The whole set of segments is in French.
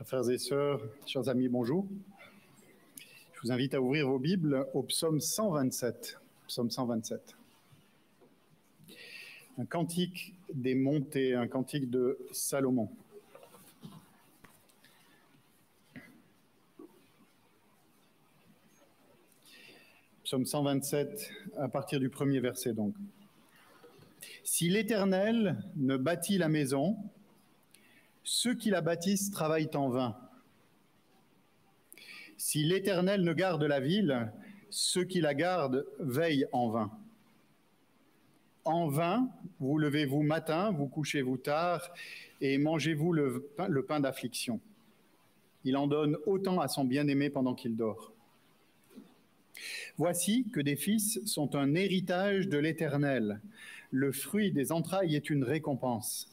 Chers frères et sœurs, chers amis, bonjour. Je vous invite à ouvrir vos Bibles au psaume 127. Psaume 127. Un cantique des montées, un cantique de Salomon. Psaume 127, à partir du premier verset donc. Si l'Éternel ne bâtit la maison, ceux qui la bâtissent travaillent en vain. Si l'Éternel ne garde la ville, ceux qui la gardent veillent en vain. En vain, vous levez-vous matin, vous couchez-vous tard, et mangez-vous le pain d'affliction. Il en donne autant à son bien-aimé pendant qu'il dort. Voici que des fils sont un héritage de l'Éternel. Le fruit des entrailles est une récompense.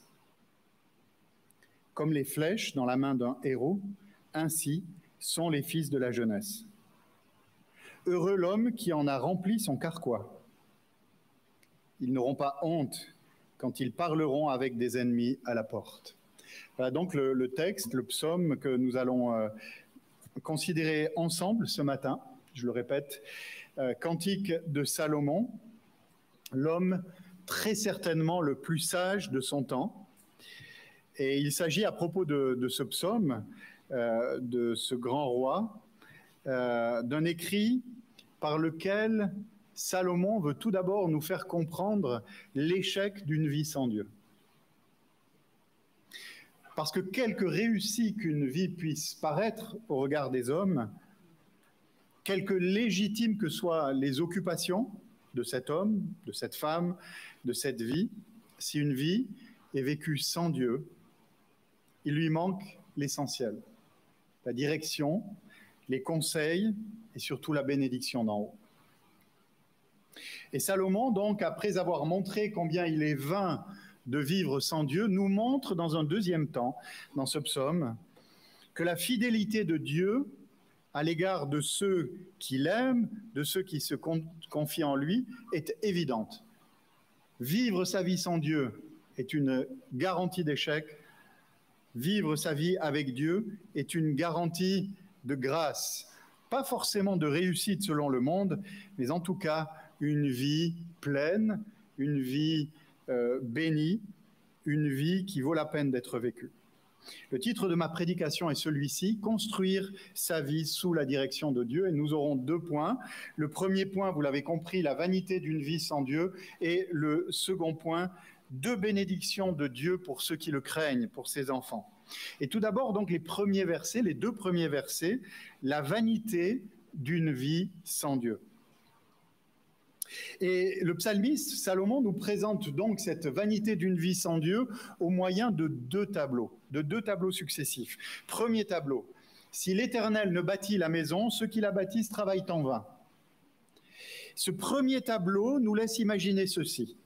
Comme les flèches dans la main d'un héros, ainsi sont les fils de la jeunesse. Heureux l'homme qui en a rempli son carquois. Ils n'auront pas honte quand ils parleront avec des ennemis à la porte. Voilà donc le texte, le psaume que nous allons considérer ensemble ce matin. Je le répète, cantique de Salomon, l'homme très certainement le plus sage de son temps. Et il s'agit à propos de ce psaume, de ce grand roi, d'un écrit par lequel Salomon veut tout d'abord nous faire comprendre l'échec d'une vie sans Dieu. Parce que quelque réussi qu'une vie puisse paraître au regard des hommes, quelque légitimes que soient les occupations de cet homme, de cette femme, de cette vie, si une vie est vécue sans Dieu, il lui manque l'essentiel, la direction, les conseils et surtout la bénédiction d'en haut. Et Salomon, donc, après avoir montré combien il est vain de vivre sans Dieu, nous montre dans un deuxième temps, dans ce psaume, que la fidélité de Dieu à l'égard de ceux qui l'aiment, de ceux qui se confient en lui, est évidente. Vivre sa vie sans Dieu est une garantie d'échec. Vivre sa vie avec Dieu est une garantie de grâce. Pas forcément de réussite selon le monde, mais en tout cas une vie pleine, une vie bénie, une vie qui vaut la peine d'être vécue. Le titre de ma prédication est celui-ci, construire sa vie sous la direction de Dieu. Et nous aurons 2 points. Le premier point, vous l'avez compris, la vanité d'une vie sans Dieu. Et le second point, 2 bénédictions de Dieu pour ceux qui le craignent, pour ses enfants. Et tout d'abord, donc, les 2 premiers versets, la vanité d'une vie sans Dieu. Et le psalmiste Salomon nous présente donc cette vanité d'une vie sans Dieu au moyen de 2 tableaux successifs. Premier tableau, si l'Éternel ne bâtit la maison, ceux qui la bâtissent travaillent en vain. Ce premier tableau nous laisse imaginer ceci.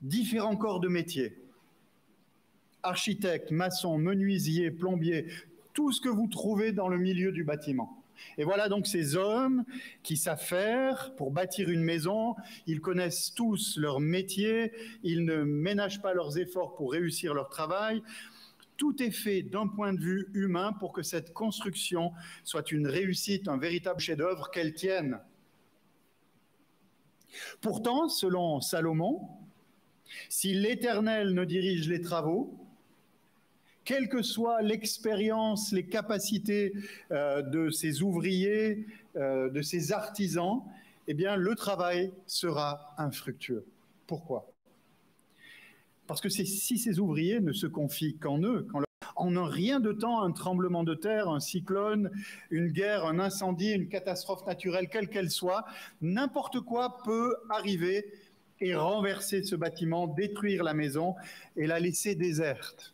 Différents corps de métier, architectes, maçons, menuisiers, plombiers, tout ce que vous trouvez dans le milieu du bâtiment. Et voilà donc ces hommes qui savent faire pour bâtir une maison. Ils connaissent tous leur métier, ils ne ménagent pas leurs efforts pour réussir leur travail. Tout est fait d'un point de vue humain pour que cette construction soit une réussite, un véritable chef-d'œuvre, qu'elle tienne. Pourtant, selon Salomon, si l'Éternel ne dirige les travaux, quelle que soit l'expérience, les capacités de ces ouvriers, de ces artisans, eh bien, le travail sera infructueux. Pourquoi ? Parce que si ces ouvriers ne se confient qu'en eux, en un rien de temps, un tremblement de terre, un cyclone, une guerre, un incendie, une catastrophe naturelle, quelle qu'elle soit, n'importe quoi peut arriver et renverser ce bâtiment, détruire la maison et la laisser déserte.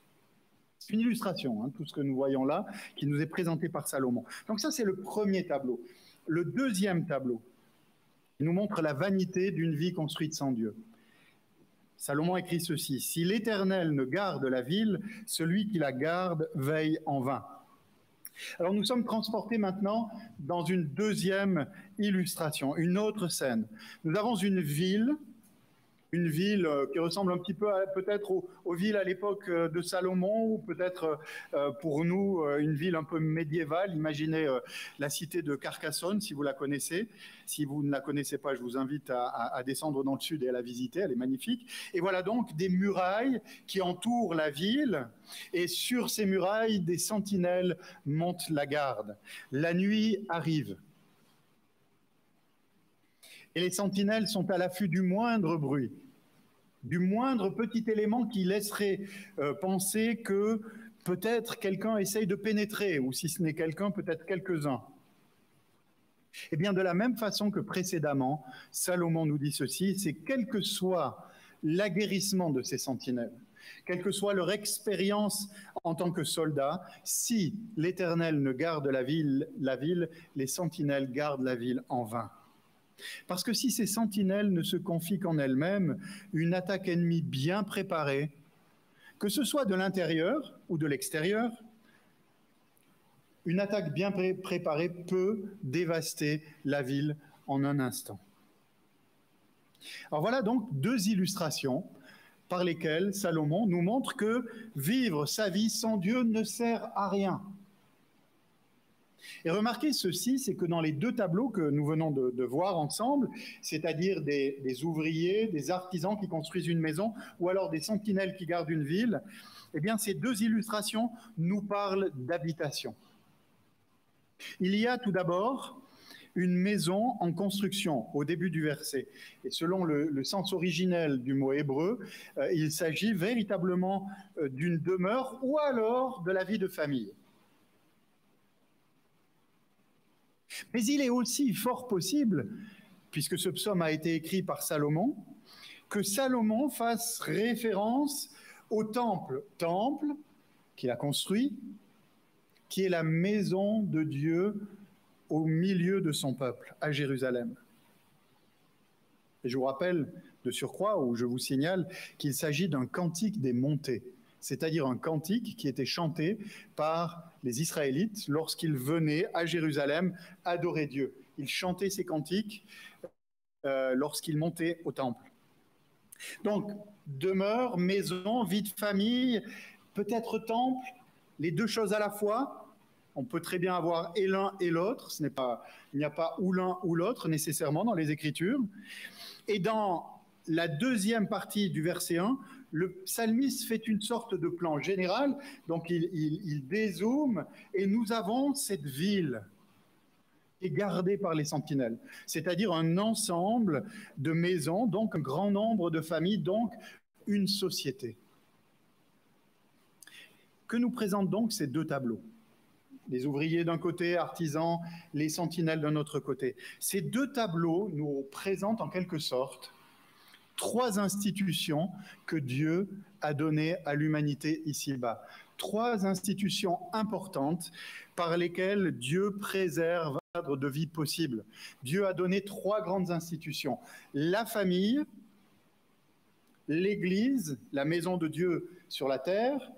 C'est une illustration, tout ce que nous voyons là, qui nous est présenté par Salomon. Donc ça, c'est le premier tableau. Le deuxième tableau, il nous montre la vanité d'une vie construite sans Dieu. Salomon écrit ceci, « Si l'Éternel ne garde la ville, celui qui la garde veille en vain. » Alors nous sommes transportés maintenant dans une deuxième illustration, une autre scène. Nous avons une ville une ville qui ressemble un petit peu peut-être aux villes à l'époque de Salomon, ou peut-être pour nous une ville un peu médiévale. Imaginez la cité de Carcassonne, si vous la connaissez. Si vous ne la connaissez pas, je vous invite à descendre dans le sud et à la visiter, elle est magnifique. Et voilà donc des murailles qui entourent la ville, et sur ces murailles, des sentinelles montent la garde. La nuit arrive. Et les sentinelles sont à l'affût du moindre bruit, du moindre petit élément qui laisserait penser que peut-être quelqu'un essaye de pénétrer, ou si ce n'est quelqu'un, peut-être quelques-uns. Eh bien, de la même façon que précédemment, Salomon nous dit ceci, c'est quel que soit l'aguerrissement de ces sentinelles, quelle que soit leur expérience en tant que soldats, si l'Éternel ne garde la ville, les sentinelles gardent la ville en vain. Parce que si ces sentinelles ne se confient qu'en elles-mêmes, une attaque ennemie bien préparée, que ce soit de l'intérieur ou de l'extérieur, une attaque bien préparée peut dévaster la ville en un instant. Alors voilà donc deux illustrations par lesquelles Salomon nous montre que vivre sa vie sans Dieu ne sert à rien. Et remarquez ceci, c'est que dans les deux tableaux que nous venons de voir ensemble, c'est-à-dire des ouvriers, des artisans qui construisent une maison, ou alors des sentinelles qui gardent une ville, eh bien ces deux illustrations nous parlent d'habitation. Il y a tout d'abord une maison en construction au début du verset. Et selon le sens originel du mot hébreu, il s'agit véritablement d'une demeure ou alors de la vie de famille. Mais il est aussi fort possible, puisque ce psaume a été écrit par Salomon, que Salomon fasse référence au temple qu'il a construit, qui est la maison de Dieu au milieu de son peuple, à Jérusalem. Et je vous rappelle de surcroît, ou je vous signale, qu'il s'agit d'un cantique des montées, c'est-à-dire un cantique qui était chanté par les Israélites lorsqu'ils venaient à Jérusalem adorer Dieu. Ils chantaient ces cantiques lorsqu'ils montaient au temple. Donc, demeure, maison, vie de famille, peut-être temple, les deux choses à la fois. On peut très bien avoir et l'un et l'autre. Il n'y a pas ou l'un ou l'autre nécessairement dans les Écritures. Et dans la deuxième partie du verset 1, le psalmiste fait une sorte de plan général, donc il dézoome, et nous avons cette ville qui est gardée par les sentinelles, c'est-à-dire un ensemble de maisons, donc un grand nombre de familles, donc une société. Que nous présentent donc ces deux tableaux ? Les ouvriers d'un côté, artisans, les sentinelles d'un autre côté. Ces deux tableaux nous présentent en quelque sorte trois institutions que Dieu a données à l'humanité ici-bas. Trois institutions importantes par lesquelles Dieu préserve un cadre de vie possible. Dieu a donné trois grandes institutions. La famille, l'Église, la maison de Dieu sur la terre,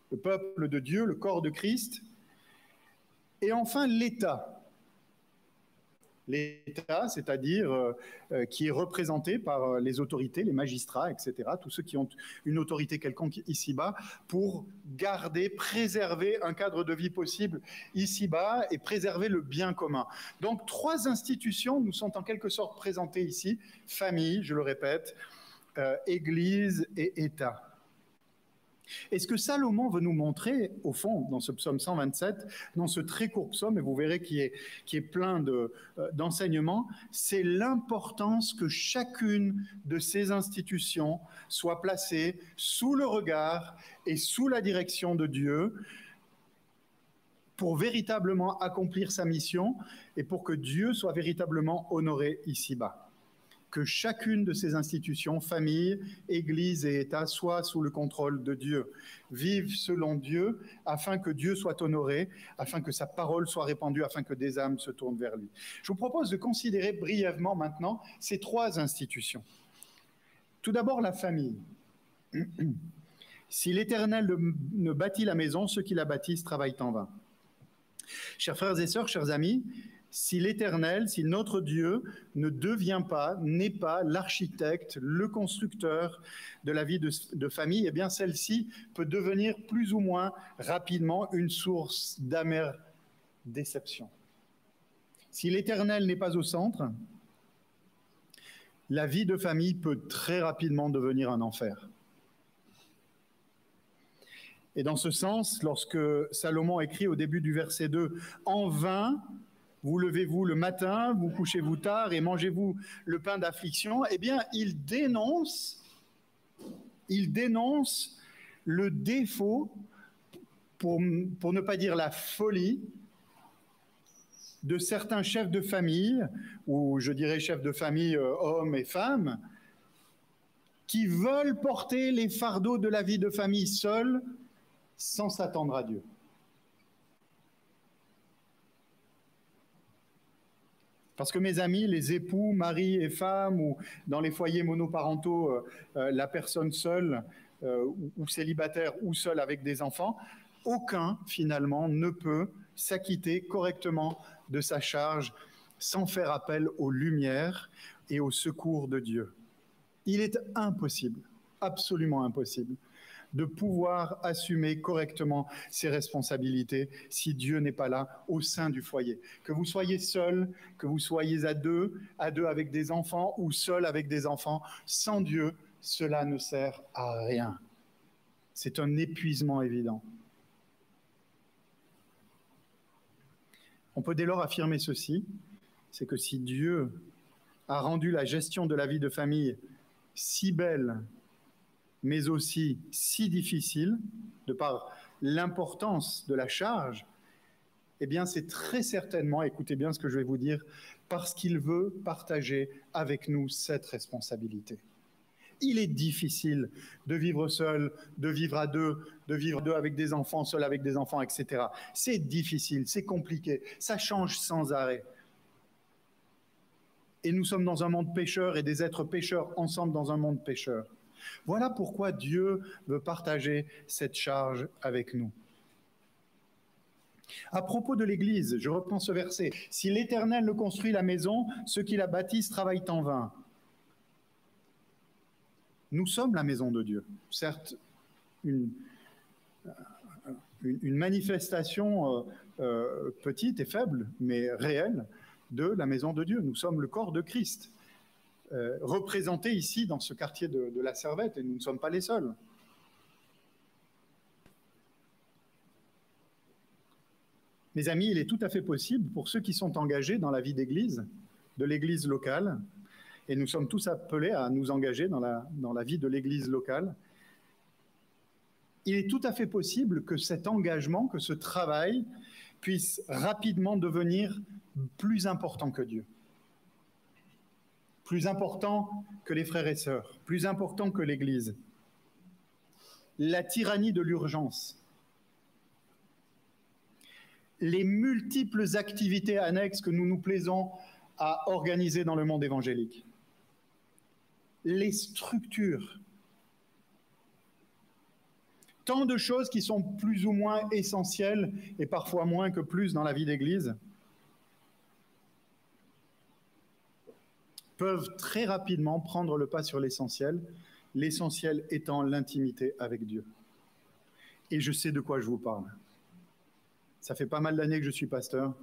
le peuple de Dieu, le corps de Christ, et enfin l'État. L'État, c'est-à-dire qui est représenté par les autorités, les magistrats, etc., tous ceux qui ont une autorité quelconque ici-bas, pour garder, préserver un cadre de vie possible ici-bas et préserver le bien commun. Donc, trois institutions nous sont en quelque sorte présentées ici, famille, je le répète, Église et État. Et ce que Salomon veut nous montrer, au fond, dans ce psaume 127, dans ce très court psaume, et vous verrez qui est plein d'enseignements, c'est l'importance que chacune de ces institutions soit placée sous le regard et sous la direction de Dieu pour véritablement accomplir sa mission et pour que Dieu soit véritablement honoré ici-bas. Que chacune de ces institutions, famille, Église et État, soit sous le contrôle de Dieu, vivent selon Dieu, afin que Dieu soit honoré, afin que sa parole soit répandue, afin que des âmes se tournent vers lui. Je vous propose de considérer brièvement maintenant ces trois institutions. Tout d'abord, la famille. Si l'Éternel ne bâtit la maison, ceux qui la bâtissent travaillent en vain. Chers frères et sœurs, chers amis, si l'Éternel, si notre Dieu ne devient pas, n'est pas l'architecte, le constructeur de la vie de famille, eh bien celle-ci peut devenir plus ou moins rapidement une source d'amère déception. Si l'Éternel n'est pas au centre, la vie de famille peut très rapidement devenir un enfer. Et dans ce sens, lorsque Salomon écrit au début du verset 2, « En vain, vous levez-vous le matin, vous couchez-vous tard et mangez-vous le pain d'affliction », eh bien, il dénonce le défaut, pour ne pas dire la folie, de certains chefs de famille, ou je dirais chefs de famille hommes et femmes, qui veulent porter les fardeaux de la vie de famille seuls, sans s'attendre à Dieu. Parce que mes amis, les époux, maris et femmes, ou dans les foyers monoparentaux, la personne seule, ou célibataire, ou seule avec des enfants, aucun, finalement, ne peut s'acquitter correctement de sa charge sans faire appel aux lumières et au secours de Dieu. Il est impossible, absolument impossible, de pouvoir assumer correctement ses responsabilités si Dieu n'est pas là au sein du foyer. Que vous soyez seul, que vous soyez à deux avec des enfants ou seul avec des enfants, sans Dieu, cela ne sert à rien. C'est un épuisement évident. On peut dès lors affirmer ceci, c'est que si Dieu a rendu la gestion de la vie de famille si belle, mais aussi si difficile, de par l'importance de la charge, eh bien c'est très certainement, écoutez bien ce que je vais vous dire, parce qu'il veut partager avec nous cette responsabilité. Il est difficile de vivre seul, de vivre à deux avec des enfants, seul avec des enfants, etc. C'est difficile, c'est compliqué, ça change sans arrêt. Et nous sommes dans un monde pécheur et des êtres pécheurs ensemble dans un monde pécheur. Voilà pourquoi Dieu veut partager cette charge avec nous. À propos de l'Église, je reprends ce verset. « Si l'Éternel ne construit la maison, ceux qui la bâtissent travaillent en vain. » Nous sommes la maison de Dieu. Certes, une manifestation petite et faible, mais réelle, de la maison de Dieu. Nous sommes le corps de Christ. Représentés ici dans ce quartier de la Servette, et nous ne sommes pas les seuls. Mes amis, il est tout à fait possible pour ceux qui sont engagés dans la vie d'église, de l'église locale, et nous sommes tous appelés à nous engager dans la vie de l'église locale, il est tout à fait possible que cet engagement, que ce travail puisse rapidement devenir plus important que Dieu. Plus important que les frères et sœurs, plus important que l'Église. La tyrannie de l'urgence, les multiples activités annexes que nous nous plaisons à organiser dans le monde évangélique, les structures, tant de choses qui sont plus ou moins essentielles et parfois moins que plus dans la vie d'Église, peuvent très rapidement prendre le pas sur l'essentiel étant l'intimité avec Dieu. Et je sais de quoi je vous parle. Ça fait pas mal d'années que je suis pasteur,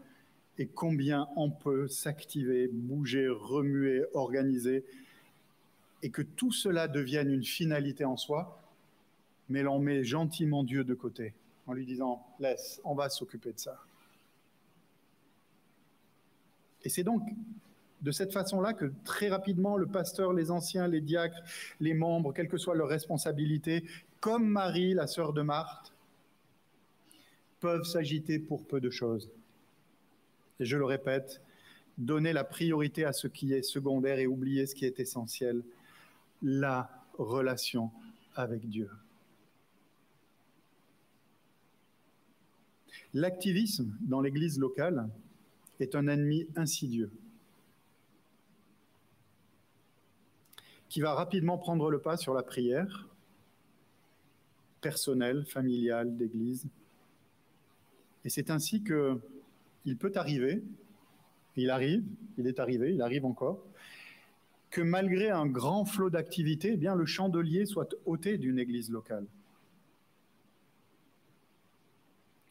et combien on peut s'activer, bouger, remuer, organiser, et que tout cela devienne une finalité en soi, mais l'on met gentiment Dieu de côté, en lui disant « laisse, on va s'occuper de ça ». Et c'est donc de cette façon-là que très rapidement le pasteur, les anciens, les diacres, les membres, quelle que soit leur responsabilité, comme Marie, la sœur de Marthe, peuvent s'agiter pour peu de choses. Et je le répète, donner la priorité à ce qui est secondaire et oublier ce qui est essentiel, la relation avec Dieu. L'activisme dans l'Église locale est un ennemi insidieux qui va rapidement prendre le pas sur la prière personnelle, familiale, d'Église. Et c'est ainsi qu'il peut arriver il est arrivé, il arrive encore, que malgré un grand flot d'activité, eh bien, le chandelier soit ôté d'une église locale.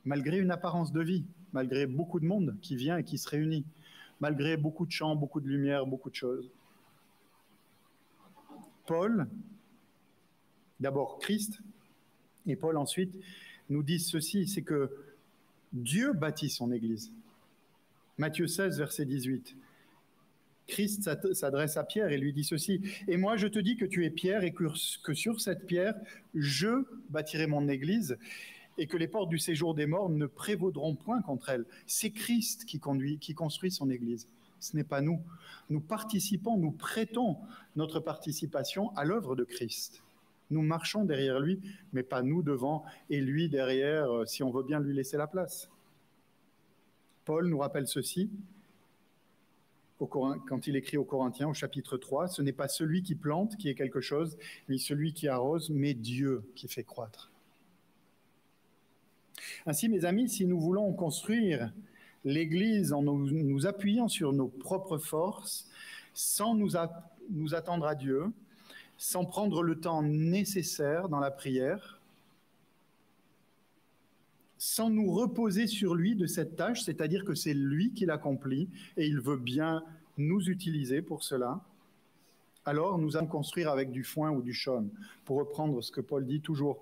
Malgré une apparence de vie, malgré beaucoup de monde qui vient et qui se réunit, malgré beaucoup de chants, beaucoup de lumière, beaucoup de choses. Paul, d'abord Christ, et Paul ensuite, nous disent ceci, c'est que Dieu bâtit son Église. Matthieu 16, verset 18. Christ s'adresse à Pierre et lui dit ceci, « Et moi je te dis que tu es Pierre et que sur cette pierre, je bâtirai mon Église et que les portes du séjour des morts ne prévaudront point contre elle. » C'est Christ qui construit son Église. Ce n'est pas nous. Nous participons, nous prêtons notre participation à l'œuvre de Christ. Nous marchons derrière lui, mais pas nous devant et lui derrière, si on veut bien lui laisser la place. Paul nous rappelle ceci quand il écrit aux Corinthiens au chapitre 3, « Ce n'est pas celui qui plante qui est quelque chose, ni celui qui arrose, mais Dieu qui fait croître. » Ainsi, mes amis, si nous voulons construire l'Église en nous appuyant sur nos propres forces, sans nous attendre à Dieu, sans prendre le temps nécessaire dans la prière, sans nous reposer sur lui de cette tâche, c'est-à-dire que c'est lui qui l'accomplit et il veut bien nous utiliser pour cela, alors nous allons construire avec du foin ou du chaume, pour reprendre ce que Paul dit toujours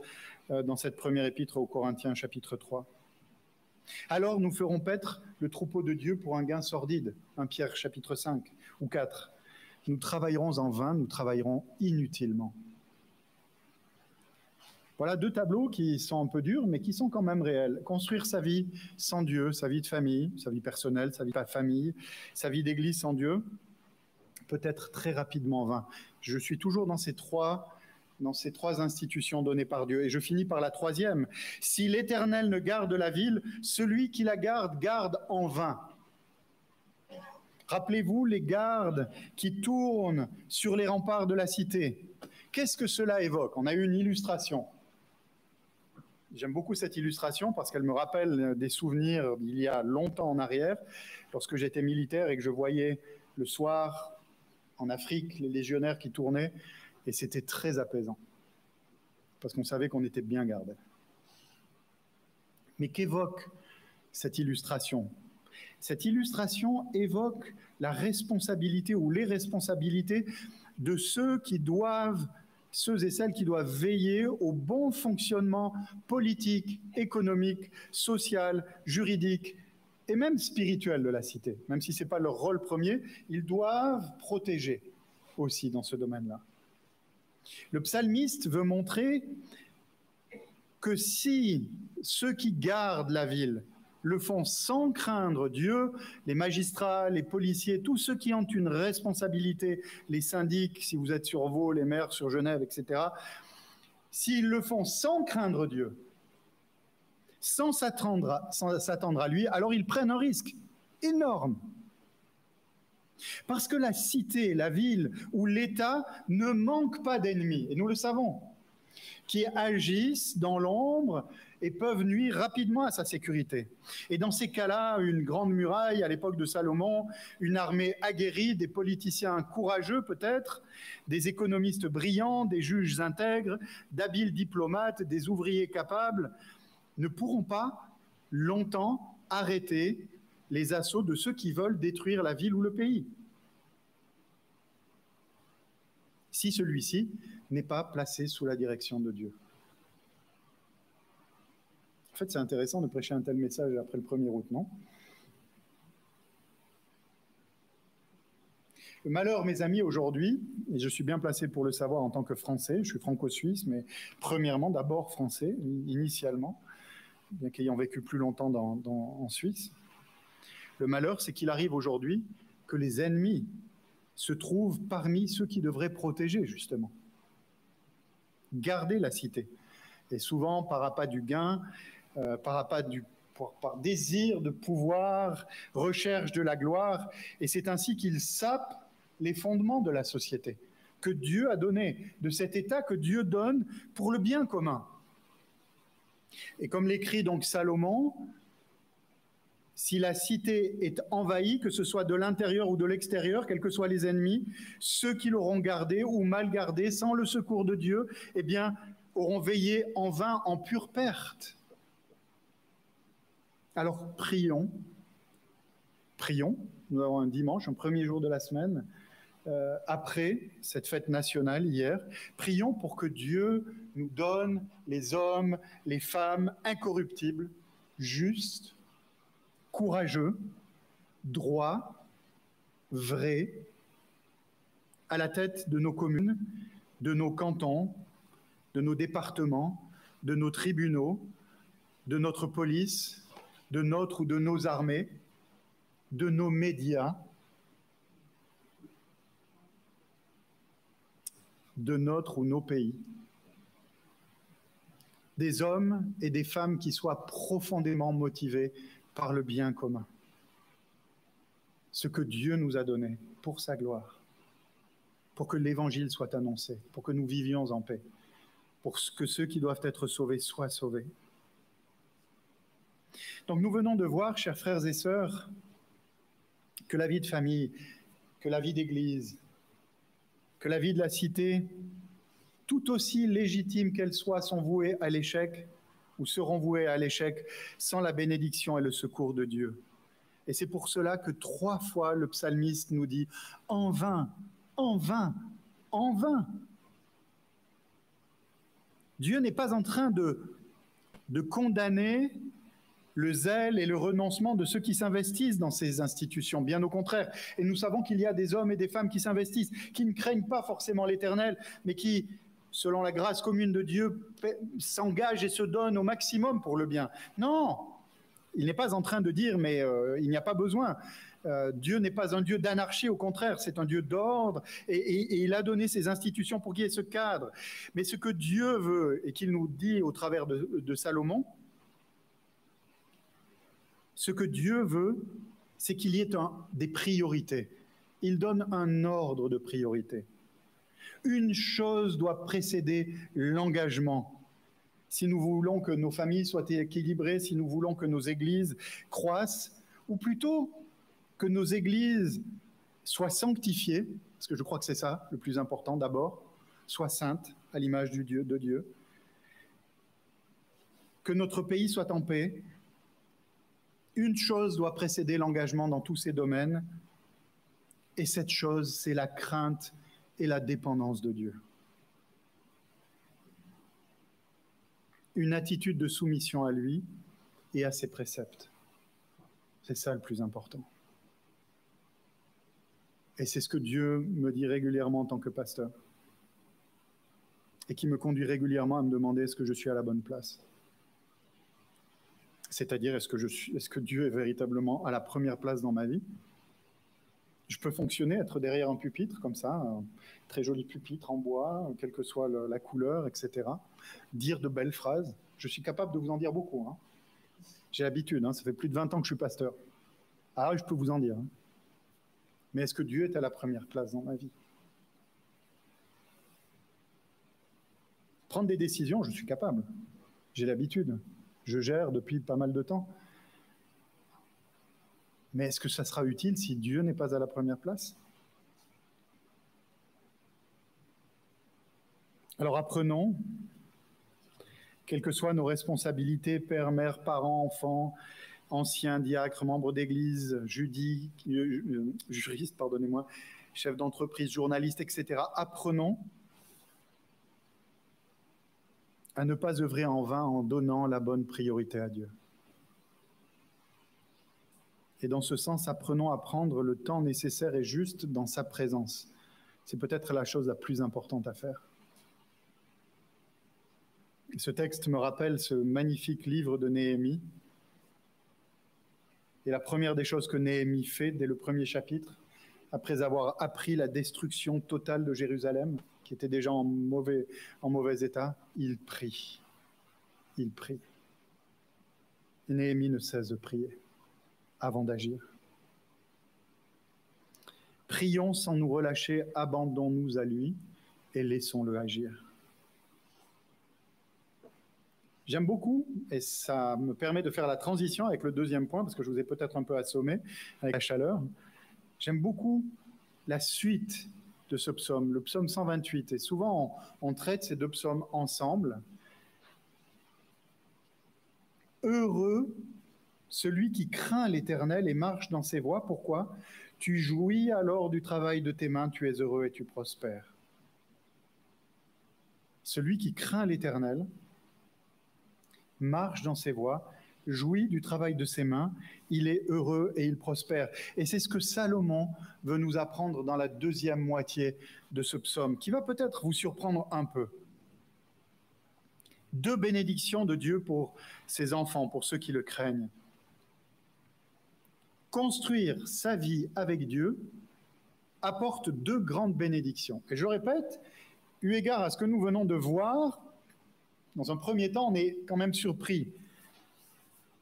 dans cette première épître aux Corinthiens, chapitre 3. Alors nous ferons paître le troupeau de Dieu pour un gain sordide, 1 Pierre chapitre 5 ou 4. Nous travaillerons en vain, nous travaillerons inutilement. Voilà deux tableaux qui sont un peu durs, mais qui sont quand même réels. Construire sa vie sans Dieu, sa vie de famille, sa vie personnelle, sa vie de famille, sa vie d'église sans Dieu, peut être très rapidement vain. Je suis toujours dans ces trois institutions données par Dieu. Et je finis par la troisième. Si l'Éternel ne garde la ville, celui qui la garde, garde en vain. Rappelez-vous les gardes qui tournent sur les remparts de la cité. Qu'est-ce que cela évoque? On a eu une illustration. J'aime beaucoup cette illustration parce qu'elle me rappelle des souvenirs d'il y a longtemps en arrière, lorsque j'étais militaire et que je voyais le soir en Afrique les légionnaires qui tournaient, et c'était très apaisant, parce qu'on savait qu'on était bien gardés. Mais qu'évoque cette illustration? Cette illustration évoque la responsabilité ou les responsabilités de ceux et celles qui doivent veiller au bon fonctionnement politique, économique, social, juridique et même spirituel de la cité. Même si ce n'est pas leur rôle premier, ils doivent protéger aussi dans ce domaine-là. Le psalmiste veut montrer que si ceux qui gardent la ville le font sans craindre Dieu, les magistrats, les policiers, tous ceux qui ont une responsabilité, les syndics, si vous êtes sur Vaud, les maires sur Genève, etc., s'ils le font sans craindre Dieu, sans s'attendre à lui, alors ils prennent un risque énorme. Parce que la cité, la ville ou l'État ne manquent pas d'ennemis, et nous le savons, qui agissent dans l'ombre et peuvent nuire rapidement à sa sécurité. Et dans ces cas-là, une grande muraille à l'époque de Salomon, une armée aguerrie, des politiciens courageux peut-être, des économistes brillants, des juges intègres, d'habiles diplomates, des ouvriers capables, ne pourront pas longtemps arrêter les assauts de ceux qui veulent détruire la ville ou le pays, si celui-ci n'est pas placé sous la direction de Dieu. En fait, c'est intéressant de prêcher un tel message après le 1er août, non? Le malheur, mes amis, aujourd'hui, et je suis bien placé pour le savoir en tant que Français, je suis franco-suisse, mais premièrement, d'abord français, initialement, bien qu'ayant vécu plus longtemps en Suisse. Le malheur, c'est qu'il arrive aujourd'hui que les ennemis se trouvent parmi ceux qui devraient protéger, justement. Garder la cité. Et souvent, par appât du gain, par désir de pouvoir, recherche de la gloire, et c'est ainsi qu'ils sapent les fondements de la société que Dieu a donné, de cet état que Dieu donne pour le bien commun. Et comme l'écrit donc Salomon, Si la cité est envahie, que ce soit de l'intérieur ou de l'extérieur, quels que soient les ennemis, ceux qui l'auront gardée ou mal gardée sans le secours de Dieu, eh bien, auront veillé en vain, en pure perte. Alors prions, prions. Nous avons un dimanche, un premier jour de la semaine, après cette fête nationale hier. Prions pour que Dieu nous donne les hommes, les femmes incorruptibles, justes, courageux, droits, vrais, à la tête de nos communes, de nos cantons, de nos départements, de nos tribunaux, de notre police, de notre ou de nos armées, de nos médias, de notre ou nos pays. Des hommes et des femmes qui soient profondément motivés par le bien commun. Ce que Dieu nous a donné pour sa gloire, pour que l'Évangile soit annoncé, pour que nous vivions en paix, pour que ceux qui doivent être sauvés soient sauvés. Donc nous venons de voir, chers frères et sœurs, que la vie de famille, que la vie d'église, que la vie de la cité, tout aussi légitime qu'elles soient, sont vouées à l'échec ou seront vouées à l'échec sans la bénédiction et le secours de Dieu. Et c'est pour cela que 3 fois le psalmiste nous dit « En vain, en vain, en vain ». Dieu n'est pas en train de condamner le zèle et le renoncement de ceux qui s'investissent dans ces institutions, bien au contraire. Et nous savons qu'il y a des hommes et des femmes qui s'investissent, qui ne craignent pas forcément l'Éternel, mais qui, selon la grâce commune de Dieu, s'engagent et se donnent au maximum pour le bien. Non, il n'est pas en train de dire, mais il n'y a pas besoin. Dieu n'est pas un Dieu d'anarchie, au contraire, c'est un Dieu d'ordre, et il a donné ces institutions pour qu'il y ait ce cadre. Mais ce que Dieu veut, et qu'il nous dit au travers de Salomon, ce que Dieu veut, c'est qu'il y ait des priorités. Il donne un ordre de priorité. Une chose doit précéder l'engagement. Si nous voulons que nos familles soient équilibrées, si nous voulons que nos églises croissent, ou plutôt que nos églises soient sanctifiées, parce que je crois que c'est ça le plus important d'abord, soient saintes à l'image de Dieu, que notre pays soit en paix. Une chose doit précéder l'engagement dans tous ces domaines, et cette chose, c'est la crainte et la dépendance de Dieu. Une attitude de soumission à lui et à ses préceptes. C'est ça le plus important. Et c'est ce que Dieu me dit régulièrement en tant que pasteur, et qui me conduit régulièrement à me demander est-ce que je suis à la bonne place. C'est-à-dire, est-ce que Dieu est véritablement à la première place dans ma vie? Je peux fonctionner, être derrière un pupitre comme ça, un très joli pupitre en bois, quelle que soit la couleur, etc. Dire de belles phrases. Je suis capable de vous en dire beaucoup. Hein. J'ai l'habitude, ça fait plus de 20 ans que je suis pasteur. Ah, je peux vous en dire. Hein. Mais est-ce que Dieu est à la première place dans ma vie? Prendre des décisions, je suis capable. J'ai l'habitude. Je gère depuis pas mal de temps. Mais est-ce que ça sera utile si Dieu n'est pas à la première place? Alors apprenons, quelles que soient nos responsabilités, père, mère, parents, enfants, anciens, diacres, membres d'église, juristes, pardonnez-moi, chefs d'entreprise, journalistes, etc. Apprenons à ne pas œuvrer en vain en donnant la bonne priorité à Dieu. Et dans ce sens, apprenons à prendre le temps nécessaire et juste dans sa présence. C'est peut-être la chose la plus importante à faire. Et ce texte me rappelle ce magnifique livre de Néhémie. Et la première des choses que Néhémie fait, dès le premier chapitre, après avoir appris la destruction totale de Jérusalem, qui était déjà en mauvais état, il prie. Il prie. Et Néhémie ne cesse de prier avant d'agir. Prions sans nous relâcher, abandonnons-nous à lui et laissons-le agir. J'aime beaucoup, et ça me permet de faire la transition avec le deuxième point, parce que je vous ai peut-être un peu assommé avec la chaleur. J'aime beaucoup la suite de ce psaume, le psaume 128. Et souvent, on traite ces deux psaumes ensemble. Heureux celui qui craint l'Éternel et marche dans ses voies. Pourquoi? Tu jouis alors du travail de tes mains, tu es heureux et tu prospères. Celui qui craint l'Éternel marche dans ses voies, jouit du travail de ses mains, il est heureux et il prospère. Et c'est ce que Salomon veut nous apprendre dans la deuxième moitié de ce psaume, qui va peut-être vous surprendre un peu. Deux bénédictions de Dieu pour ses enfants, pour ceux qui le craignent. Construire sa vie avec Dieu apporte deux grandes bénédictions. Et je répète, eu égard à ce que nous venons de voir, dans un premier temps, on est quand même surpris.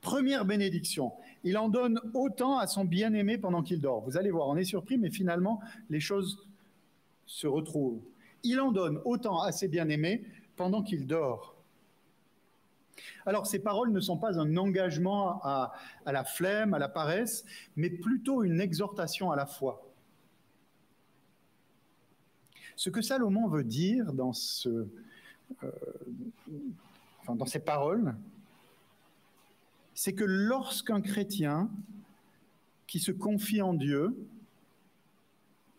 Première bénédiction, il en donne autant à son bien-aimé pendant qu'il dort. Vous allez voir, on est surpris, mais finalement, les choses se retrouvent. Il en donne autant à ses bien-aimés pendant qu'il dort. Alors, ces paroles ne sont pas un engagement à la flemme, à la paresse, mais plutôt une exhortation à la foi. Ce que Salomon veut dire dans ces paroles, c'est que lorsqu'un chrétien qui se confie en Dieu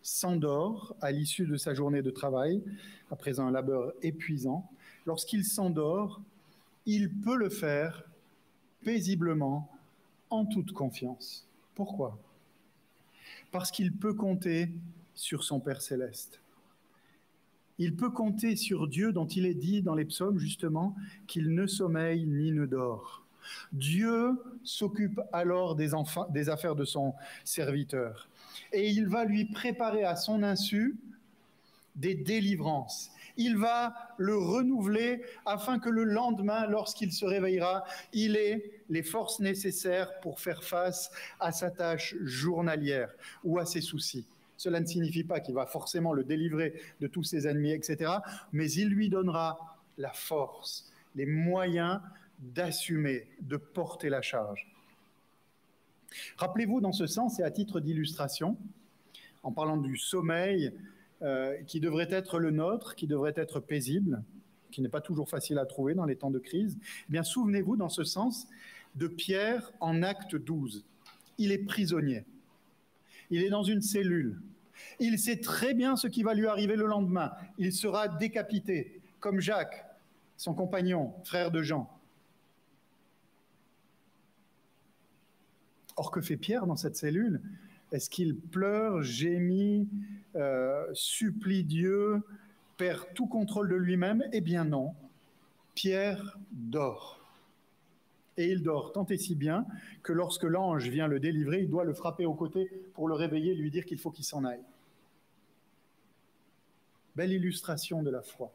s'endort à l'issue de sa journée de travail, après un labeur épuisant, lorsqu'il s'endort, il peut le faire paisiblement, en toute confiance. Pourquoi? Parce qu'il peut compter sur son Père céleste. Il peut compter sur Dieu dont il est dit dans les psaumes justement qu'il ne sommeille ni ne dort. Dieu s'occupe alors des affaires de son serviteur et il va lui préparer à son insu des délivrances. Il va le renouveler afin que le lendemain, lorsqu'il se réveillera, il ait les forces nécessaires pour faire face à sa tâche journalière ou à ses soucis. Cela ne signifie pas qu'il va forcément le délivrer de tous ses ennemis, etc., mais il lui donnera la force, les moyens d'assumer, de porter la charge. Rappelez-vous dans ce sens, et à titre d'illustration, en parlant du sommeil qui devrait être le nôtre, qui devrait être paisible, qui n'est pas toujours facile à trouver dans les temps de crise, eh bien souvenez-vous dans ce sens de Pierre en Acte 12. Il est prisonnier. Il est dans une cellule. Il sait très bien ce qui va lui arriver le lendemain. Il sera décapité, comme Jacques, son compagnon, frère de Jean. Or, que fait Pierre dans cette cellule? Est-ce qu'il pleure, gémit, supplie Dieu, perd tout contrôle de lui-même? Eh bien non. Pierre dort. Et il dort tant et si bien que lorsque l'ange vient le délivrer, il doit le frapper au côté pour le réveiller et lui dire qu'il faut qu'il s'en aille. Belle illustration de la foi,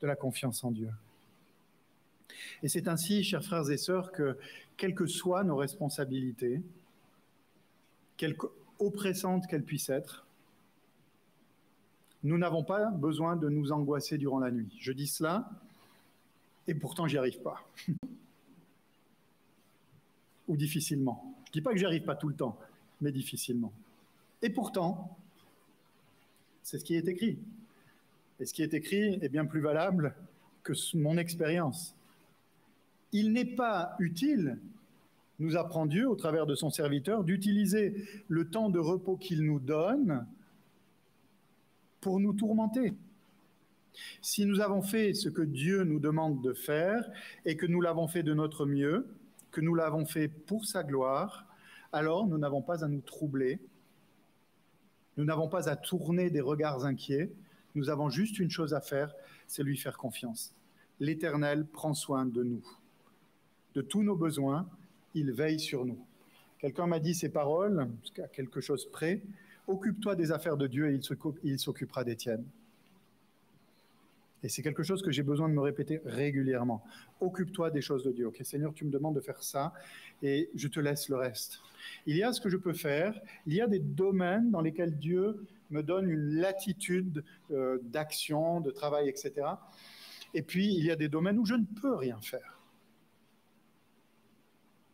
de la confiance en Dieu. Et c'est ainsi, chers frères et sœurs, que quelles que soient nos responsabilités, quelque oppressantes qu'elles puissent être, nous n'avons pas besoin de nous angoisser durant la nuit. Je dis cela, et pourtant j'y arrive pas. Ou difficilement. Je ne dis pas que j'y arrive pas tout le temps, mais difficilement. Et pourtant, c'est ce qui est écrit. Et ce qui est écrit est bien plus valable que mon expérience. Il n'est pas utile, nous apprend Dieu au travers de son serviteur, d'utiliser le temps de repos qu'il nous donne pour nous tourmenter. Si nous avons fait ce que Dieu nous demande de faire et que nous l'avons fait de notre mieux, que nous l'avons fait pour sa gloire, alors nous n'avons pas à nous troubler, nous n'avons pas à tourner des regards inquiets, nous avons juste une chose à faire, c'est lui faire confiance. L'Éternel prend soin de nous. De tous nos besoins, il veille sur nous. Quelqu'un m'a dit ces paroles, à quelque chose près, occupe-toi des affaires de Dieu et il s'occupera des tiennes. Et c'est quelque chose que j'ai besoin de me répéter régulièrement. Occupe-toi des choses de Dieu. Ok, Seigneur, tu me demandes de faire ça et je te laisse le reste. Il y a ce que je peux faire, il y a des domaines dans lesquels Dieu me donne une latitude d'action, de travail, etc. Et puis, il y a des domaines où je ne peux rien faire.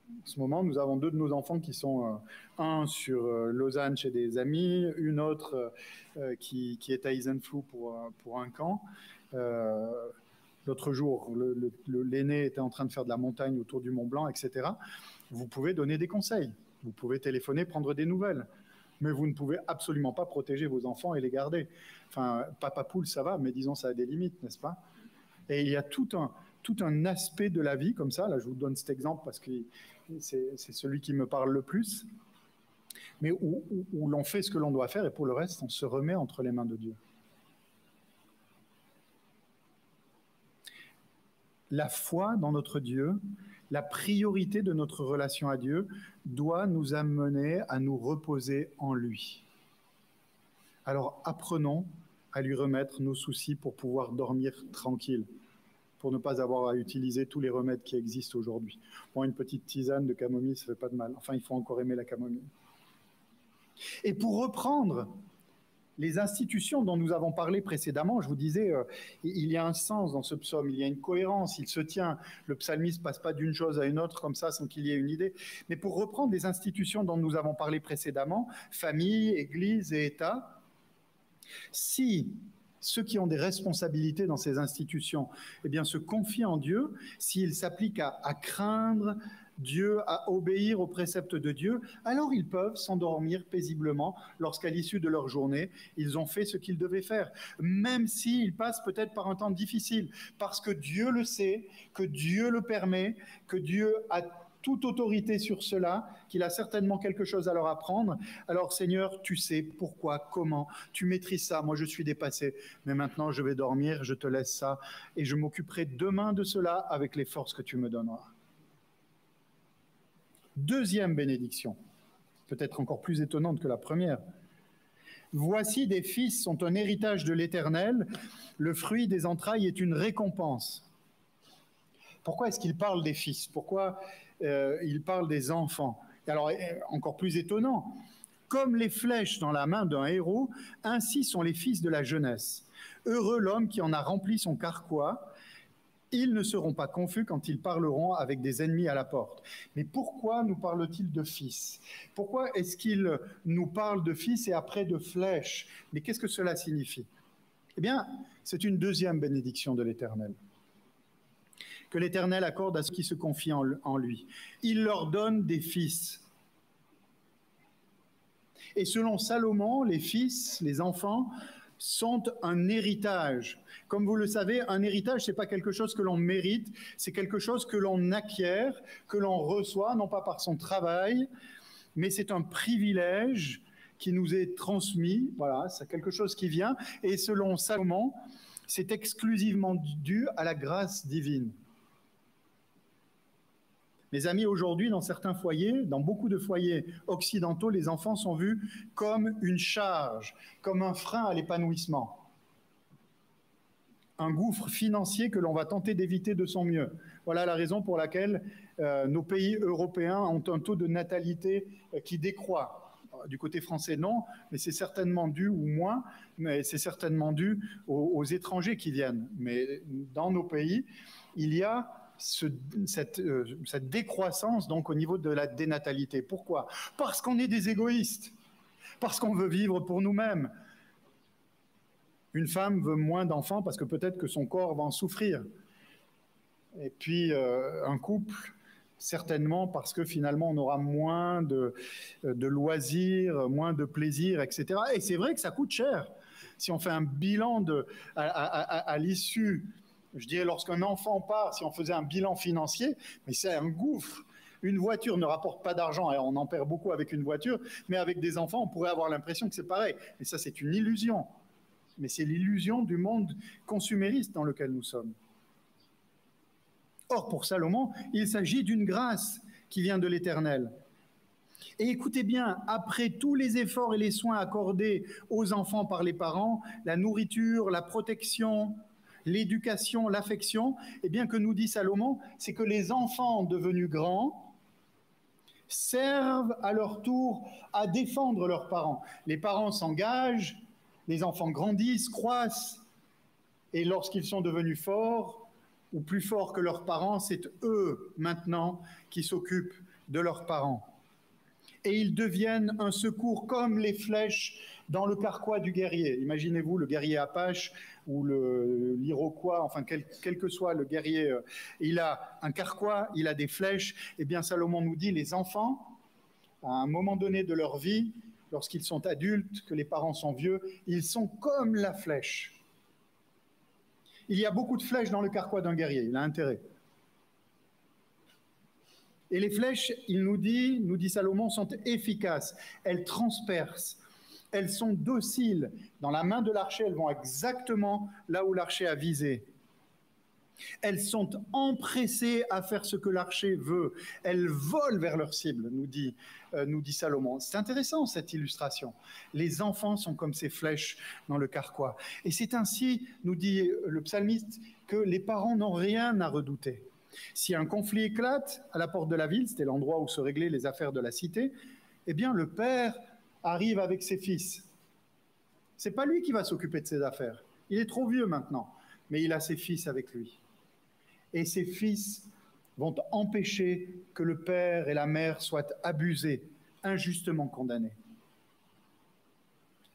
En ce moment, nous avons 2 de nos enfants qui sont, un sur Lausanne chez des amis, une autre qui est à Isenflou pour un camp. L'autre jour, l'aîné était en train de faire de la montagne autour du Mont Blanc, etc. Vous pouvez donner des conseils, vous pouvez téléphoner, prendre des nouvelles, mais vous ne pouvez absolument pas protéger vos enfants et les garder. Enfin, papa poule, ça va, mais disons, ça a des limites, n'est-ce pas? Et il y a tout un aspect de la vie comme ça, là je vous donne cet exemple parce que c'est celui qui me parle le plus, mais où l'on fait ce que l'on doit faire et pour le reste, on se remet entre les mains de Dieu. La foi dans notre Dieu, la priorité de notre relation à Dieu doit nous amener à nous reposer en lui. Alors apprenons à lui remettre nos soucis pour pouvoir dormir tranquille, pour ne pas avoir à utiliser tous les remèdes qui existent aujourd'hui. Bon, une petite tisane de camomille, ça ne fait pas de mal. Enfin, il faut encore aimer la camomille. Et pour reprendre les institutions dont nous avons parlé précédemment, je vous disais, il y a un sens dans ce psaume, il y a une cohérence, il se tient. Le psalmiste ne passe pas d'une chose à une autre comme ça sans qu'il y ait une idée. Mais pour reprendre les institutions dont nous avons parlé précédemment, famille, église et État, si ceux qui ont des responsabilités dans ces institutions eh bien, se confient en Dieu, s'ils s'appliquent à craindre Dieu, à obéir aux préceptes de Dieu, alors ils peuvent s'endormir paisiblement lorsqu'à l'issue de leur journée, ils ont fait ce qu'ils devaient faire, même s'ils passent peut-être par un temps difficile, parce que Dieu le sait, que Dieu le permet, que Dieu a toute autorité sur cela, qu'il a certainement quelque chose à leur apprendre. Alors Seigneur, tu sais pourquoi, comment, tu maîtrises ça, moi je suis dépassé, mais maintenant je vais dormir, je te laisse ça, et je m'occuperai demain de cela avec les forces que tu me donneras. Deuxième bénédiction, peut-être encore plus étonnante que la première. Voici des fils sont un héritage de l'Éternel, le fruit des entrailles est une récompense. Pourquoi est-ce qu'il parle des fils? Pourquoi il parle des enfants? Alors, encore plus étonnant, comme les flèches dans la main d'un héros, ainsi sont les fils de la jeunesse. Heureux l'homme qui en a rempli son carquois. Ils ne seront pas confus quand ils parleront avec des ennemis à la porte. Mais pourquoi nous parle-t-il de fils? Pourquoi est-ce qu'il nous parle de fils et après de flèches? Mais qu'est-ce que cela signifie? Eh bien, c'est une deuxième bénédiction de l'Éternel, que l'Éternel accorde à ceux qui se confient en lui. Il leur donne des fils. Et selon Salomon, les fils, les enfants, sont un héritage. Comme vous le savez, un héritage, ce n'est pas quelque chose que l'on mérite, c'est quelque chose que l'on acquiert, que l'on reçoit, non pas par son travail, mais c'est un privilège qui nous est transmis. Voilà, c'est quelque chose qui vient. Et selon Salomon, c'est exclusivement dû à la grâce divine. Mes amis, aujourd'hui, dans certains foyers, dans beaucoup de foyers occidentaux, les enfants sont vus comme une charge, comme un frein à l'épanouissement. Un gouffre financier que l'on va tenter d'éviter de son mieux. Voilà la raison pour laquelle nos pays européens ont un taux de natalité qui décroît. Du côté français, non, mais c'est certainement dû, ou moins, mais c'est certainement dû aux étrangers qui viennent. Mais dans nos pays, il y a cette décroissance donc au niveau de la dénatalité. Pourquoi? Parce qu'on est des égoïstes, parce qu'on veut vivre pour nous-mêmes. Une femme veut moins d'enfants parce que peut-être que son corps va en souffrir. Et puis un couple, certainement parce que finalement on aura moins de loisirs, moins de plaisir, etc. Et c'est vrai que ça coûte cher. Si on fait un bilan à l'issue, je dirais lorsqu'un enfant part, si on faisait un bilan financier, mais c'est un gouffre. Une voiture ne rapporte pas d'argent, et on en perd beaucoup avec une voiture, mais avec des enfants, on pourrait avoir l'impression que c'est pareil. Et ça, c'est une illusion. Mais c'est l'illusion du monde consumériste dans lequel nous sommes. Or, pour Salomon, il s'agit d'une grâce qui vient de l'Éternel. Et écoutez bien, après tous les efforts et les soins accordés aux enfants par les parents, la nourriture, la protection, l'éducation, l'affection, eh bien que nous dit Salomon, c'est que les enfants devenus grands servent à leur tour à défendre leurs parents. Les parents s'engagent, les enfants grandissent, croissent, Et lorsqu'ils sont devenus forts, ou plus forts que leurs parents, c'est eux maintenant qui s'occupent de leurs parents. Et ils deviennent un secours comme les flèches dans le carquois du guerrier. Imaginez-vous le guerrier Apache ou l'Iroquois, enfin quel que soit le guerrier, il a un carquois, il a des flèches. Eh bien Salomon nous dit, les enfants, à un moment donné de leur vie, lorsqu'ils sont adultes, que les parents sont vieux, ils sont comme la flèche. Il y a beaucoup de flèches dans le carquois d'un guerrier, il a intérêt. Et les flèches, il nous dit Salomon, sont efficaces, elles transpercent, elles sont dociles. Dans la main de l'archer, elles vont exactement là où l'archer a visé. Elles sont empressées à faire ce que l'archer veut. Elles volent vers leur cible, nous dit Salomon. C'est intéressant cette illustration. Les enfants sont comme ces flèches dans le carquois. Et c'est ainsi, nous dit le psalmiste, que les parents n'ont rien à redouter. Si un conflit éclate à la porte de la ville, c'était l'endroit où se réglaient les affaires de la cité, eh bien le père arrive avec ses fils. C'est pas lui qui va s'occuper de ses affaires. Il est trop vieux maintenant, mais il a ses fils avec lui. Et ses fils vont empêcher que le père et la mère soient abusés, injustement condamnés.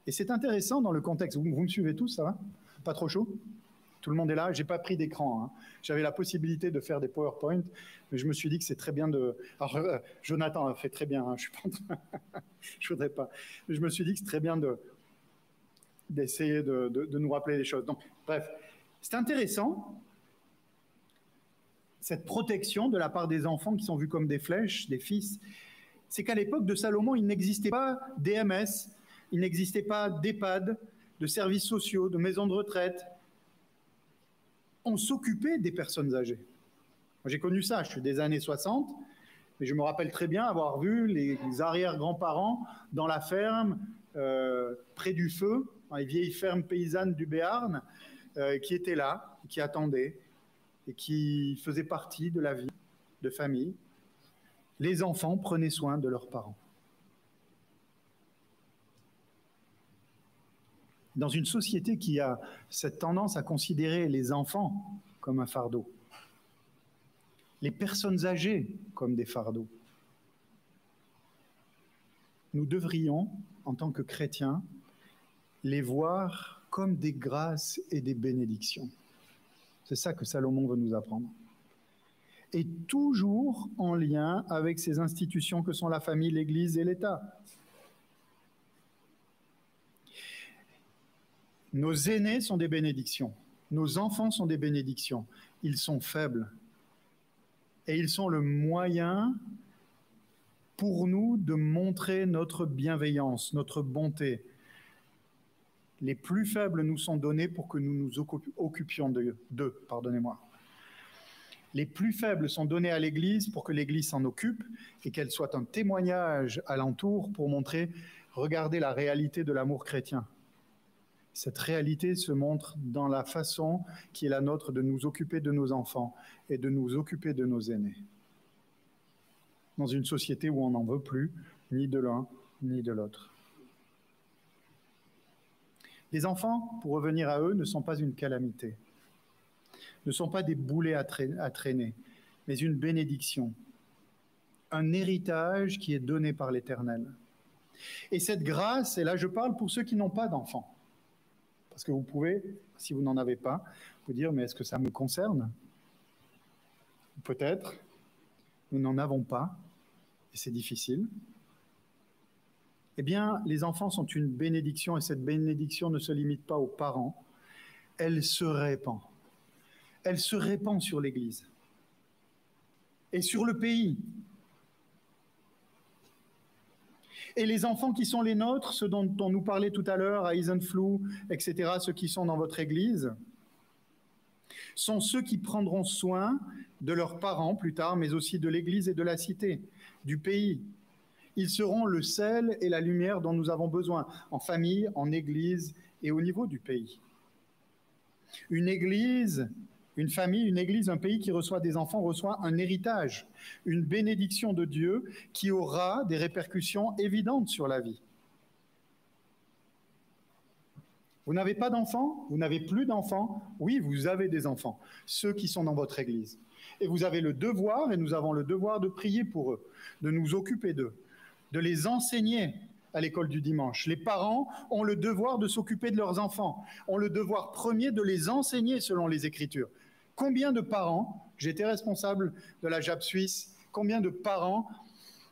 Et c'est intéressant dans le contexte. Vous me suivez tous, ça va? Pas trop chaud? Tout le monde est là. J'ai pas pris d'écran. Hein. J'avais la possibilité de faire des PowerPoint, mais je me suis dit que c'est très bien de. Alors, Jonathan a fait très bien. Hein. Je suis pas en train... je voudrais pas. Mais je me suis dit que c'est très bien d'essayer de nous rappeler les choses. Donc, bref, c'est intéressant cette protection de la part des enfants qui sont vus comme des flèches, des fils. C'est qu'à l'époque de Salomon, il n'existait pas d'EMS, il n'existait pas d'EHPAD, de services sociaux, de maisons de retraite. On s'occupait des personnes âgées. Moi, j'ai connu ça, je suis des années 60, mais je me rappelle très bien avoir vu les arrière-grands-parents dans la ferme, près du feu, dans les vieilles fermes paysannes du Béarn, qui étaient là, qui attendaient, et qui faisaient partie de la vie de famille. Les enfants prenaient soin de leurs parents. Dans une société qui a cette tendance à considérer les enfants comme un fardeau, les personnes âgées comme des fardeaux, nous devrions, en tant que chrétiens, les voir comme des grâces et des bénédictions. C'est ça que Salomon veut nous apprendre. Et toujours en lien avec ces institutions que sont la famille, l'Église et l'État. Nos aînés sont des bénédictions. Nos enfants sont des bénédictions. Ils sont faibles. Et ils sont le moyen pour nous de montrer notre bienveillance, notre bonté. Les plus faibles nous sont donnés pour que nous nous occupions d'eux. Pardonnez-moi. Les plus faibles sont donnés à l'Église pour que l'Église s'en occupe et qu'elle soit un témoignage alentour pour montrer, regardez la réalité de l'amour chrétien. Cette réalité se montre dans la façon qui est la nôtre de nous occuper de nos enfants et de nous occuper de nos aînés. Dans une société où on n'en veut plus, ni de l'un, ni de l'autre. Les enfants, pour revenir à eux, ne sont pas une calamité, ne sont pas des boulets à traîner, mais une bénédiction, un héritage qui est donné par l'Éternel. Et cette grâce, et là je parle pour ceux qui n'ont pas d'enfants, parce que vous pouvez, si vous n'en avez pas, vous dire, mais est-ce que ça me concerne? Peut-être, nous n'en avons pas, et c'est difficile. Eh bien, les enfants sont une bénédiction, et cette bénédiction ne se limite pas aux parents, elle se répand. Elle se répand sur l'Église et sur le pays. Et les enfants qui sont les nôtres, ceux dont on nous parlait tout à l'heure, à Isenflou, etc., ceux qui sont dans votre Église, sont ceux qui prendront soin de leurs parents plus tard, mais aussi de l'Église et de la cité, du pays. Ils seront le sel et la lumière dont nous avons besoin, en famille, en Église et au niveau du pays. Une Église, une famille, une Église, un pays qui reçoit des enfants reçoit un héritage, une bénédiction de Dieu qui aura des répercussions évidentes sur la vie. Vous n'avez pas d'enfants? Vous n'avez plus d'enfants? Oui, vous avez des enfants, ceux qui sont dans votre Église. Et vous avez le devoir, et nous avons le devoir de prier pour eux, de nous occuper d'eux, de les enseigner à l'école du dimanche. Les parents ont le devoir de s'occuper de leurs enfants, ont le devoir premier de les enseigner selon les Écritures. Combien de parents, j'étais responsable de la JAP Suisse, combien de parents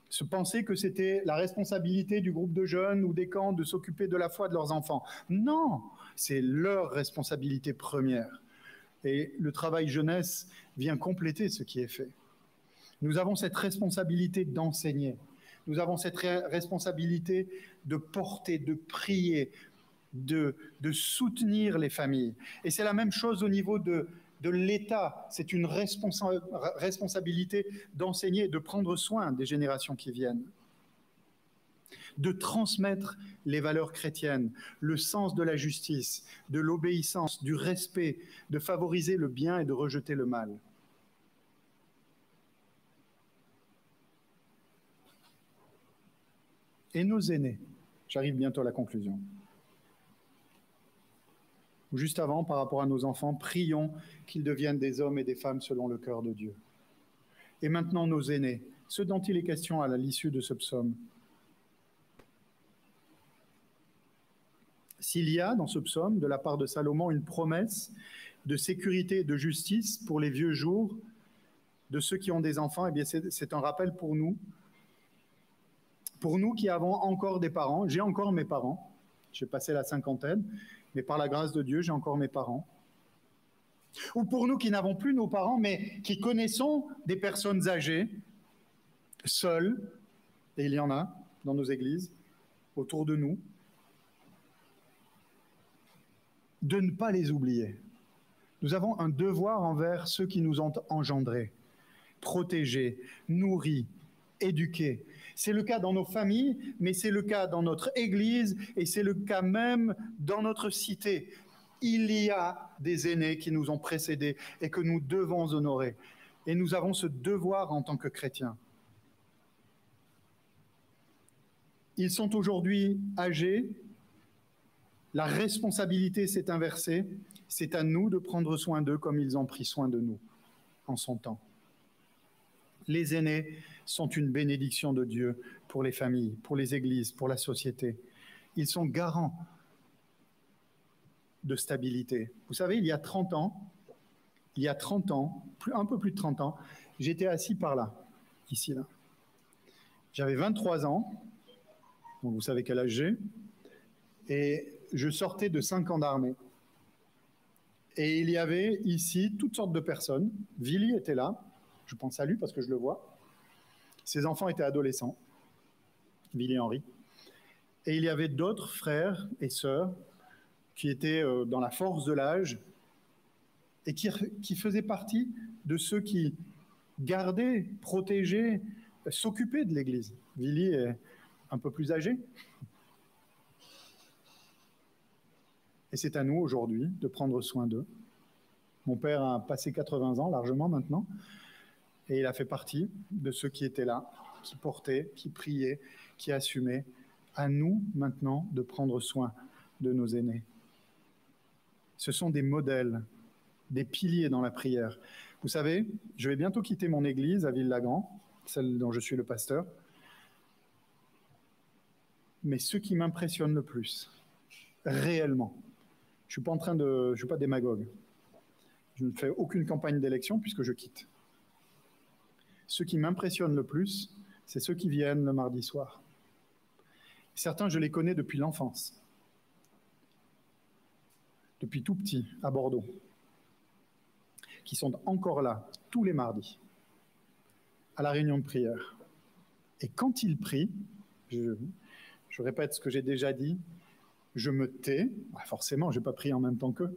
se pensaient que c'était la responsabilité du groupe de jeunes ou des camps de s'occuper de la foi de leurs enfants? Non, c'est leur responsabilité première. Et le travail jeunesse vient compléter ce qui est fait. Nous avons cette responsabilité d'enseigner. Nous avons cette responsabilité de porter, de prier, de soutenir les familles. Et c'est la même chose au niveau de l'État. C'est une responsabilité d'enseigner, de prendre soin des générations qui viennent, de transmettre les valeurs chrétiennes, le sens de la justice, de l'obéissance, du respect, de favoriser le bien et de rejeter le mal. Et nos aînés, j'arrive bientôt à la conclusion. Juste avant, par rapport à nos enfants, prions qu'ils deviennent des hommes et des femmes selon le cœur de Dieu. Et maintenant, nos aînés, ceux dont il est question à l'issue de ce psaume. S'il y a dans ce psaume, de la part de Salomon, une promesse de sécurité et de justice pour les vieux jours de ceux qui ont des enfants, eh bien c'est un rappel pour nous qui avons encore des parents. J'ai encore mes parents, j'ai passé la cinquantaine, mais par la grâce de Dieu, j'ai encore mes parents. Ou pour nous qui n'avons plus nos parents, mais qui connaissons des personnes âgées, seules, et il y en a dans nos églises, autour de nous, de ne pas les oublier. Nous avons un devoir envers ceux qui nous ont engendrés, protégés, nourris, éduqués. C'est le cas dans nos familles, mais c'est le cas dans notre Église et c'est le cas même dans notre cité. Il y a des aînés qui nous ont précédés et que nous devons honorer. Et nous avons ce devoir en tant que chrétiens. Ils sont aujourd'hui âgés. La responsabilité s'est inversée. C'est à nous de prendre soin d'eux comme ils ont pris soin de nous en son temps. Les aînés sont une bénédiction de Dieu pour les familles, pour les églises, pour la société. Ils sont garants de stabilité. Vous savez, il y a 30 ans, un peu plus de 30 ans, j'étais assis par là, ici, là. J'avais 23 ans, donc vous savez quel âge j'ai, et je sortais de 5 ans d'armée. Et il y avait ici toutes sortes de personnes. Willy était là, je pense à lui parce que je le vois. Ses enfants étaient adolescents, Willy et Henri. Et il y avait d'autres frères et sœurs qui étaient dans la force de l'âge et qui faisaient partie de ceux qui gardaient, protégeaient, s'occupaient de l'Église. Willy est un peu plus âgé. Et c'est à nous aujourd'hui de prendre soin d'eux. Mon père a passé 80 ans, largement maintenant, et il a fait partie de ceux qui étaient là, qui portaient, qui priaient, qui assumaient. À nous maintenant de prendre soin de nos aînés. Ce sont des modèles, des piliers dans la prière. Vous savez, je vais bientôt quitter mon église à Ville-Lagrand, celle dont je suis le pasteur. Mais ce qui m'impressionne le plus, réellement, je ne suis pas démagogue. Je ne fais aucune campagne d'élection puisque je quitte. Ce qui m'impressionne le plus, c'est ceux qui viennent le mardi soir. Certains, je les connais depuis l'enfance, depuis tout petit, à Bordeaux, qui sont encore là tous les mardis, à la réunion de prière. Et quand ils prient, je répète ce que j'ai déjà dit, je me tais, forcément, je n'ai pas prié en même temps qu'eux,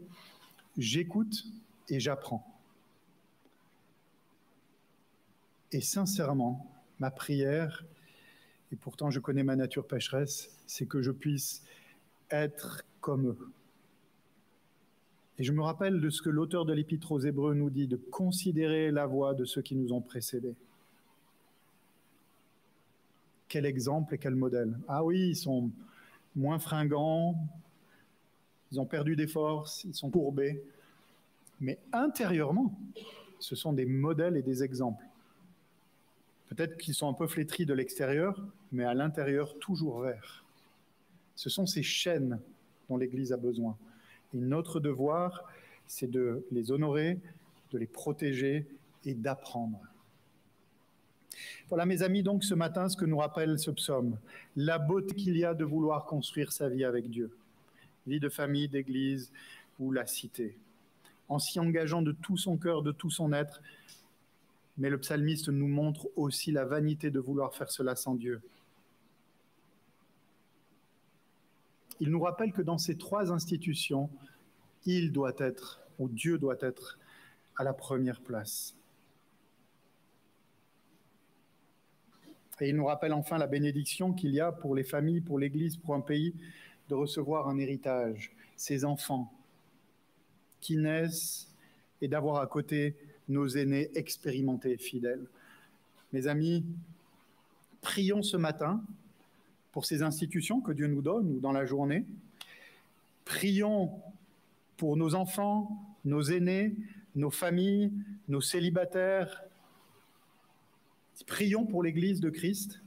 j'écoute et j'apprends. Et sincèrement, ma prière, et pourtant je connais ma nature pécheresse, c'est que je puisse être comme eux. Et je me rappelle de ce que l'auteur de l'Épître aux Hébreux nous dit, de considérer la voie de ceux qui nous ont précédés. Quel exemple et quel modèle. Ah oui, ils sont moins fringants, ils ont perdu des forces, ils sont courbés. Mais intérieurement, ce sont des modèles et des exemples. Peut-être qu'ils sont un peu flétris de l'extérieur, mais à l'intérieur, toujours verts. Ce sont ces chaînes dont l'Église a besoin. Et notre devoir, c'est de les honorer, de les protéger et d'apprendre. Voilà, mes amis, donc ce matin, ce que nous rappelle ce psaume, la beauté qu'il y a de vouloir construire sa vie avec Dieu, vie de famille, d'église ou la cité, en s'y engageant de tout son cœur, de tout son être. Mais le psalmiste nous montre aussi la vanité de vouloir faire cela sans Dieu. Il nous rappelle que dans ces trois institutions, il doit être, ou Dieu doit être, à la première place. Et il nous rappelle enfin la bénédiction qu'il y a pour les familles, pour l'Église, pour un pays, de recevoir un héritage, ses enfants qui naissent, et d'avoir à côté nos aînés expérimentés et fidèles. Mes amis, prions ce matin pour ces institutions que Dieu nous donne ou dans la journée. Prions pour nos enfants, nos aînés, nos familles, nos célibataires. Prions pour l'Église de Christ,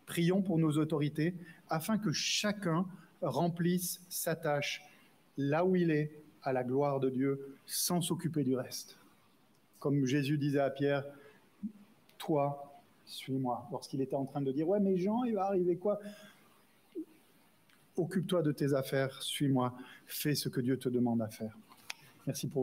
prions pour nos autorités, afin que chacun remplisse sa tâche là où il est, à la gloire de Dieu, sans s'occuper du reste. Comme Jésus disait à Pierre, « Toi, suis-moi », lorsqu'il était en train de dire « Ouais, mais Jean, il va arriver quoi ?» Occupe-toi de tes affaires, suis-moi, fais ce que Dieu te demande à faire. Merci pour